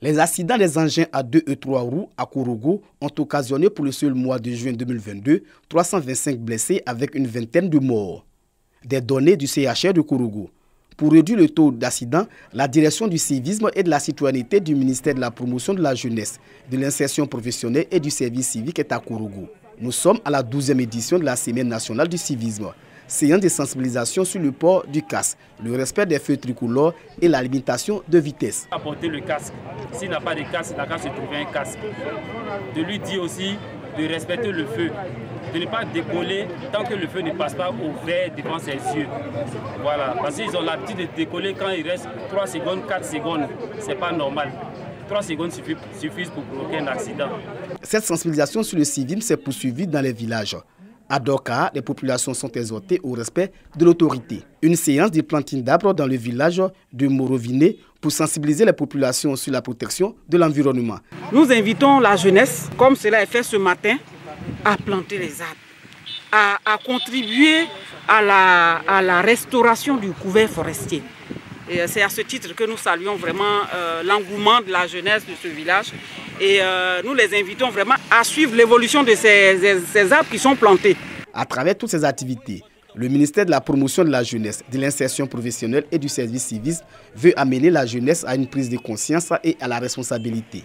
Les accidents des engins à 2 et 3 roues à Kourougo ont occasionné pour le seul mois de juin 2022 325 blessés avec une vingtaine de morts. Des données du CHR de Kourougo. Pour réduire le taux d'accident, la direction du civisme et de la citoyenneté du ministère de la promotion de la jeunesse, de l'insertion professionnelle et du service civique est à Kourougo. Nous sommes à la 12e édition de la Semaine nationale du civisme. Séance de sensibilisation sur le port du casque, le respect des feux tricolores et la limitation de vitesse. Apporter le casque. S'il n'a pas de casque, il n'a qu'à se trouver un casque. De lui dire aussi de respecter le feu, de ne pas décoller tant que le feu ne passe pas au vert devant ses yeux. Voilà, parce qu'ils ont l'habitude de décoller quand il reste 3 secondes, 4 secondes. C'est pas normal. 3 secondes suffisent pour provoquer un accident. Cette sensibilisation sur le civisme s'est poursuivie dans les villages. À Doka, les populations sont exhortées au respect de l'autorité. Une séance de planting d'arbres dans le village de Moroviné pour sensibiliser les populations sur la protection de l'environnement. Nous invitons la jeunesse, comme cela est fait ce matin, à planter les arbres, à contribuer à la restauration du couvert forestier. Et c'est à ce titre que nous saluons vraiment l'engouement de la jeunesse de ce village. Et nous les invitons vraiment à suivre l'évolution de ces arbres qui sont plantés. À travers toutes ces activités, le ministère de la promotion de la jeunesse, de l'insertion professionnelle et du service civisme veut amener la jeunesse à une prise de conscience et à la responsabilité.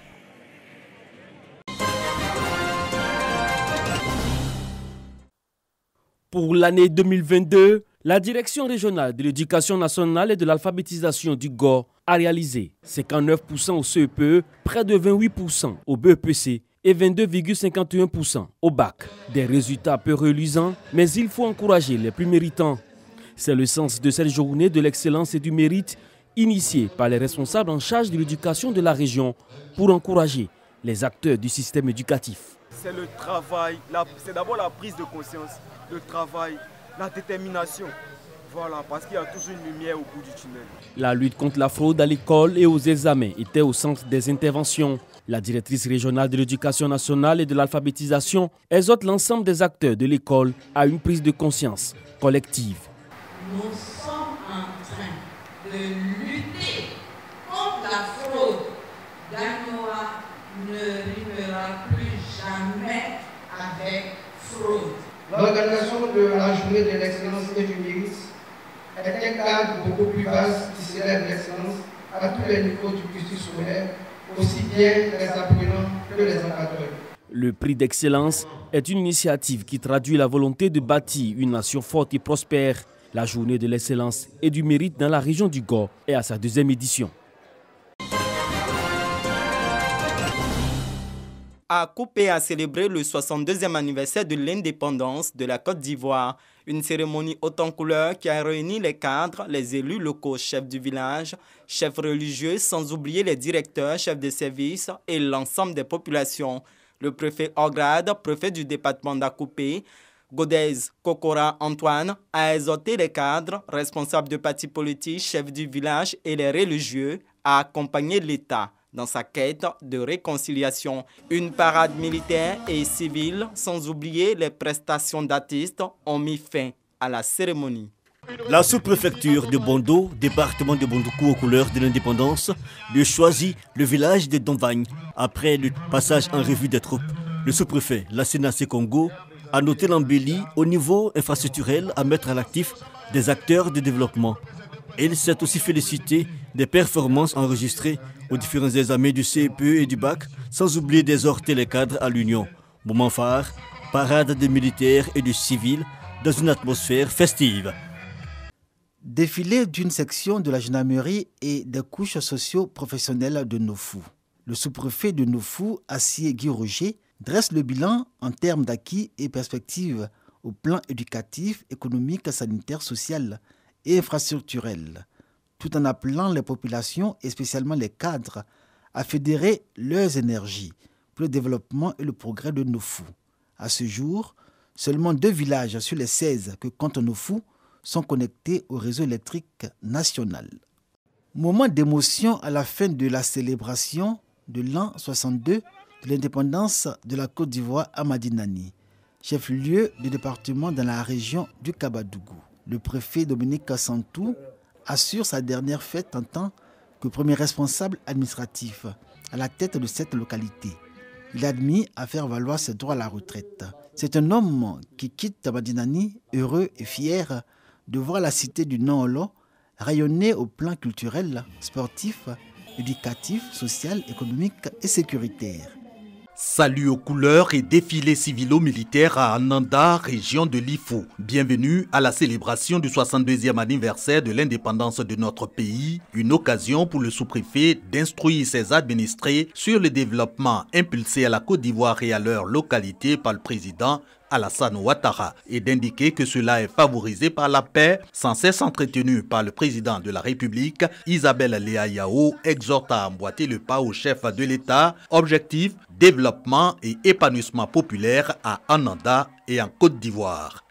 Pour l'année 2022, la Direction régionale de l'éducation nationale et de l'alphabétisation du GOR a réalisé 59% au CEPE, près de 28% au BEPC et 22,51% au bac. Des résultats peu reluisants, mais il faut encourager les plus méritants. C'est le sens de cette journée de l'excellence et du mérite initiée par les responsables en charge de l'éducation de la région pour encourager les acteurs du système éducatif. C'est le travail, c'est d'abord la prise de conscience, le travail, la détermination. Voilà, parce qu'il y a toujours une lumière au bout du tunnel. La lutte contre la fraude à l'école et aux examens était au centre des interventions. La directrice régionale de l'éducation nationale et de l'alphabétisation exhorte l'ensemble des acteurs de l'école à une prise de conscience collective. Nous sommes en train de lutter contre la fraude. Gagnoa ne rimera plus jamais avec fraude. L'organisation de la journée de l'excellence et du mérite est un cadre beaucoup plus vaste qui célèbre l'excellence à tous les niveaux du cursus scolaire, aussi bien les apprenants que les encadreurs. Le prix d'excellence est une initiative qui traduit la volonté de bâtir une nation forte et prospère. La journée de l'excellence et du mérite dans la région du GOR est à sa 2e édition. Akupé a célébré le 62e anniversaire de l'indépendance de la Côte d'Ivoire. Une cérémonie haute en couleurs qui a réuni les cadres, les élus locaux, chefs du village, chefs religieux, sans oublier les directeurs, chefs de service et l'ensemble des populations. Le préfet Ograde, préfet du département d'Akupé, Godez Kokora Antoine, a exhorté les cadres, responsables de partis politiques, chefs du village et les religieux à accompagner l'État dans sa quête de réconciliation. Une parade militaire et civile, sans oublier les prestations d'artistes, ont mis fin à la cérémonie. La sous-préfecture de Bondo, département de Bondoukou aux couleurs de l'indépendance, lui choisit le village de Donvagne. Après le passage en revue des troupes, le sous-préfet Lassina Sekongo a noté l'embellie au niveau infrastructurel à mettre à l'actif des acteurs de développement. Il s'est aussi félicité des performances enregistrées aux différents examens du CEPE et du bac, sans oublier d'exhorter les cadres à l'union. Moment phare, parade des militaires et du civil dans une atmosphère festive. Défilé d'une section de la gendarmerie et des couches socio-professionnelles de Nofou. Le sous-préfet de Nofou, Assié Guy Roger, dresse le bilan en termes d'acquis et perspectives au plan éducatif, économique, sanitaire, social et infrastructurel, tout en appelant les populations et spécialement les cadres à fédérer leurs énergies pour le développement et le progrès de Nofou. À ce jour, seulement 2 villages sur les 16 que compte Nofou sont connectés au réseau électrique national. Moment d'émotion à la fin de la célébration de l'an 62 de l'indépendance de la Côte d'Ivoire à Madinani, chef-lieu du département dans la région du Kabadougou. Le préfet Dominique Kassantou assure sa dernière fête en tant que premier responsable administratif à la tête de cette localité. Il est admis à faire valoir ses droits à la retraite. C'est un homme qui quitte Madinani heureux et fier de voir la cité du Nord rayonner au plan culturel, sportif, éducatif, social, économique et sécuritaire. Salut aux couleurs et défilé civilo-militaire à Ananda, région de l'Ifou. Bienvenue à la célébration du 62e anniversaire de l'indépendance de notre pays. Une occasion pour le sous-préfet d'instruire ses administrés sur le développement impulsé à la Côte d'Ivoire et à leur localité par le président Alassane Ouattara et d'indiquer que cela est favorisé par la paix sans cesse entretenue par le président de la République. Isabelle Léa Yao exhorte à emboîter le pas au chef de l'État. Objectif, développement et épanouissement populaire à Ananda et en Côte d'Ivoire.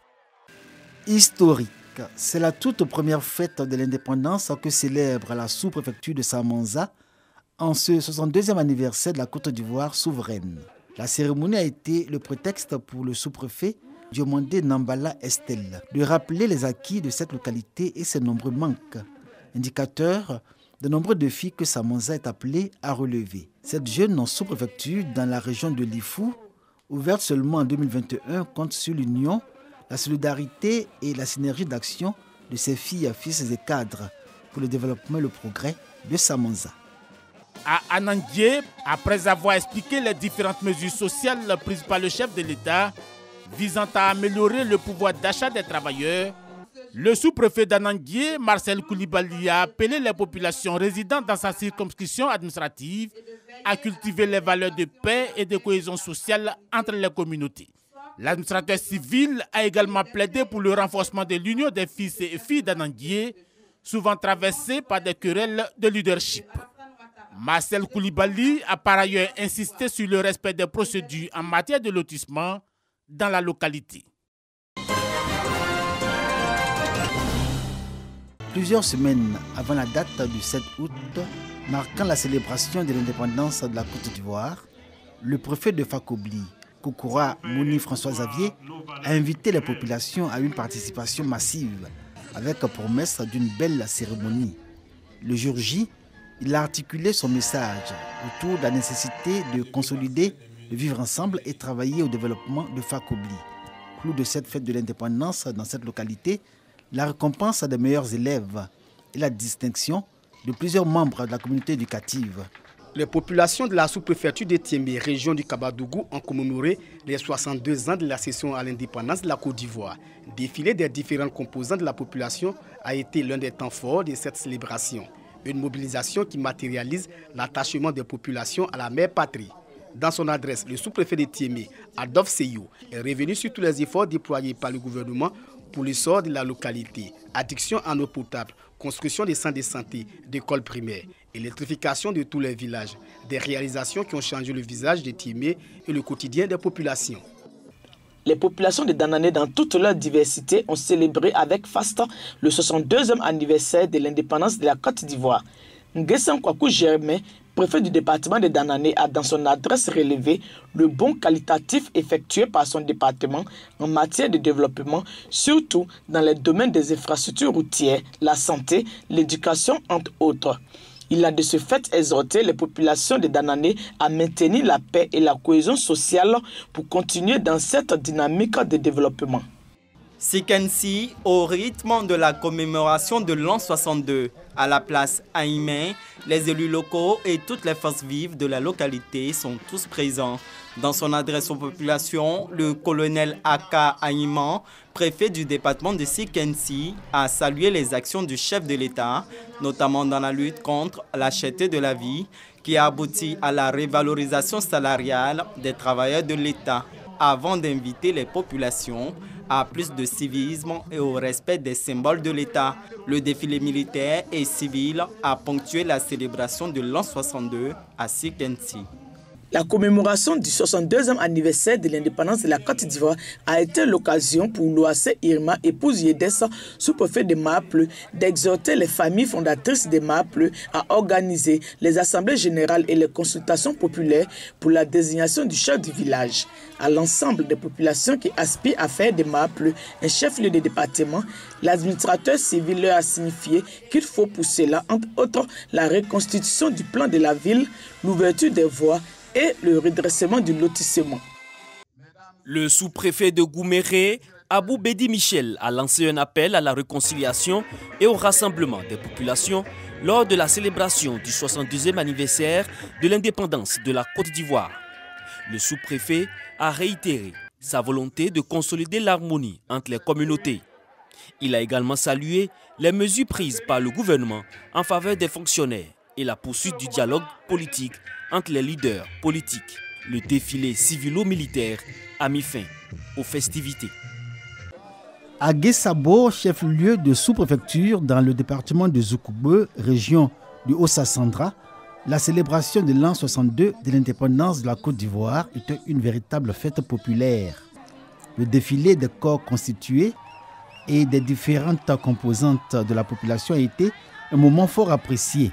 Historique. C'est la toute première fête de l'indépendance que célèbre la sous-préfecture de Samanza en ce 62e anniversaire de la Côte d'Ivoire souveraine. La cérémonie a été le prétexte pour le sous-préfet Diomandé Nambala Estelle de rappeler les acquis de cette localité et ses nombreux manques, indicateurs de nombreux défis que Samanza est appelée à relever. Cette jeune sous-préfecture dans la région de l'Ifou, ouverte seulement en 2021, compte sur l'union, la solidarité et la synergie d'action de ses filles, fils et cadres pour le développement et le progrès de Samanza. À Anandié, après avoir expliqué les différentes mesures sociales prises par le chef de l'État visant à améliorer le pouvoir d'achat des travailleurs, le sous-préfet d'Anandié, Marcel Koulibaly, a appelé les populations résidant dans sa circonscription administrative à cultiver les valeurs de paix et de cohésion sociale entre les communautés. L'administrateur civil a également plaidé pour le renforcement de l'union des fils et filles d'Anandié, souvent traversée par des querelles de leadership. Marcel Koulibaly a par ailleurs insisté sur le respect des procédures en matière de lotissement dans la localité. Plusieurs semaines avant la date du 7 août, marquant la célébration de l'indépendance de la Côte d'Ivoire, le préfet de Fakobli, Koukoura Mouni François Xavier, a invité les populations à une participation massive avec promesse d'une belle cérémonie. Le jour J, il a articulé son message autour de la nécessité de consolider, de vivre ensemble et travailler au développement de Fakobli. Clou de cette fête de l'indépendance dans cette localité, la récompense des meilleurs élèves et la distinction de plusieurs membres de la communauté éducative. Les populations de la sous-préfecture de Tiémé, région du Kabadougou, ont commémoré les 62 ans de la cession à l'indépendance de la Côte d'Ivoire. Défilé des différents composants de la population a été l'un des temps forts de cette célébration. Une mobilisation qui matérialise l'attachement des populations à la mère patrie. Dans son adresse, le sous-préfet de Tiémé, Adolphe Seyou, est revenu sur tous les efforts déployés par le gouvernement pour l'essor de la localité, addiction en eau potable, construction des centres de santé, d'écoles primaires, électrification de tous les villages, des réalisations qui ont changé le visage de Tiémé et le quotidien des populations. Les populations de Danané dans toute leur diversité ont célébré avec faste le 62e anniversaire de l'indépendance de la Côte d'Ivoire. Nguessan Kwaku Germain, préfet du département de Danané, a dans son adresse relevé le bond qualitatif effectué par son département en matière de développement, surtout dans les domaines des infrastructures routières, la santé, l'éducation, entre autres. Il a de ce fait exhorté les populations de Danané à maintenir la paix et la cohésion sociale pour continuer dans cette dynamique de développement. Sikensi, au rythme de la commémoration de l'an 62, à la place Haïmé, les élus locaux et toutes les forces vives de la localité sont tous présents. Dans son adresse aux populations, le colonel Aka Haïman, préfet du département de Sikensi, a salué les actions du chef de l'État, notamment dans la lutte contre la cherté de la vie, qui a abouti à la révalorisation salariale des travailleurs de l'État, avant d'inviter les populations à plus de civisme et au respect des symboles de l'État. Le défilé militaire et civil a ponctué la célébration de l'an 62 à Sikensi. La commémoration du 62e anniversaire de l'indépendance de la Côte d'Ivoire a été l'occasion pour l'OAC Irma, épouse Yedes, sous-préfet de Maple, d'exhorter les familles fondatrices de Maple à organiser les assemblées générales et les consultations populaires pour la désignation du chef du village. À l'ensemble des populations qui aspirent à faire de Maple un chef-lieu de département, l'administrateur civil leur a signifié qu'il faut pour cela, entre autres, la reconstitution du plan de la ville, l'ouverture des voies et le redressement du lotissement. Le sous-préfet de Gouméré, Abou Bedi Michel, a lancé un appel à la réconciliation et au rassemblement des populations lors de la célébration du 62e anniversaire de l'indépendance de la Côte d'Ivoire. Le sous-préfet a réitéré sa volonté de consolider l'harmonie entre les communautés. Il a également salué les mesures prises par le gouvernement en faveur des fonctionnaires et la poursuite du dialogue politique entre les leaders politiques. Le défilé civilo-militaire a mis fin aux festivités. À Guessabo, chef-lieu de sous-préfecture dans le département de Zoukoube, région du Haut-Sassandra, la célébration de l'an 62 de l'indépendance de la Côte d'Ivoire était une véritable fête populaire. Le défilé des corps constitués et des différentes composantes de la population a été un moment fort apprécié.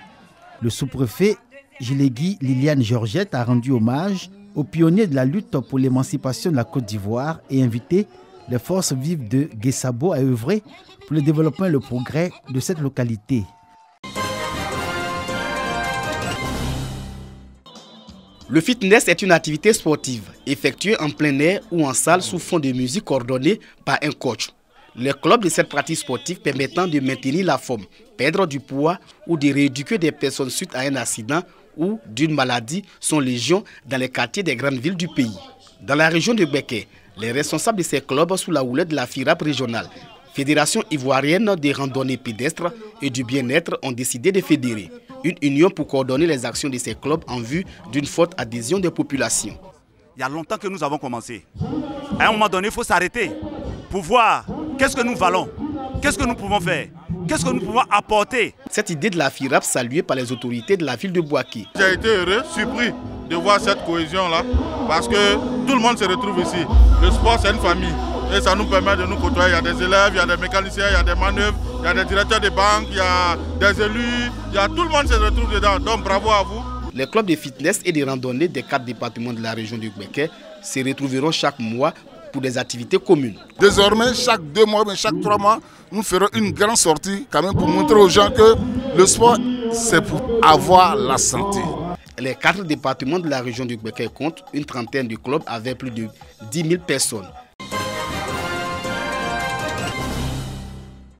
Le sous-préfet Gilégui Liliane Georgette a rendu hommage aux pionniers de la lutte pour l'émancipation de la Côte d'Ivoire et invité les forces vives de Guessabo à œuvrer pour le développement et le progrès de cette localité. Le fitness est une activité sportive effectuée en plein air ou en salle sous fond de musique coordonnée par un coach. Les clubs de cette pratique sportive permettant de maintenir la forme, perdre du poids ou de rééduquer des personnes suite à un accident ou d'une maladie sont légion dans les quartiers des grandes villes du pays. Dans la région de Béké, les responsables de ces clubs sous la houlette de la FIRAP régionale, Fédération ivoirienne des randonnées pédestres et du bien-être, ont décidé de fédérer une union pour coordonner les actions de ces clubs en vue d'une forte adhésion des populations. Il y a longtemps que nous avons commencé. À un moment donné, il faut s'arrêter pour voir qu'est-ce que nous valons, qu'est-ce que nous pouvons faire, qu'est-ce que nous pouvons apporter. Cette idée de la FIRAP saluée par les autorités de la ville de Bouaké. J'ai été heureux, surpris de voir cette cohésion-là parce que tout le monde se retrouve ici. Le sport, c'est une famille et ça nous permet de nous côtoyer. Il y a des élèves, il y a des mécaniciens, il y a des manœuvres, il y a des directeurs de banque, il y a des élus, tout le monde se retrouve dedans. Donc bravo à vous. Les clubs de fitness et de randonnée des 4 départements de la région du Béké se retrouveront chaque mois pour des activités communes. Désormais, chaque 2 mois, mais chaque 3 mois, nous ferons une grande sortie quand même pour montrer aux gens que le sport, c'est pour avoir la santé. Les 4 départements de la région du Béké comptent une trentaine de clubs avec plus de 10 000 personnes.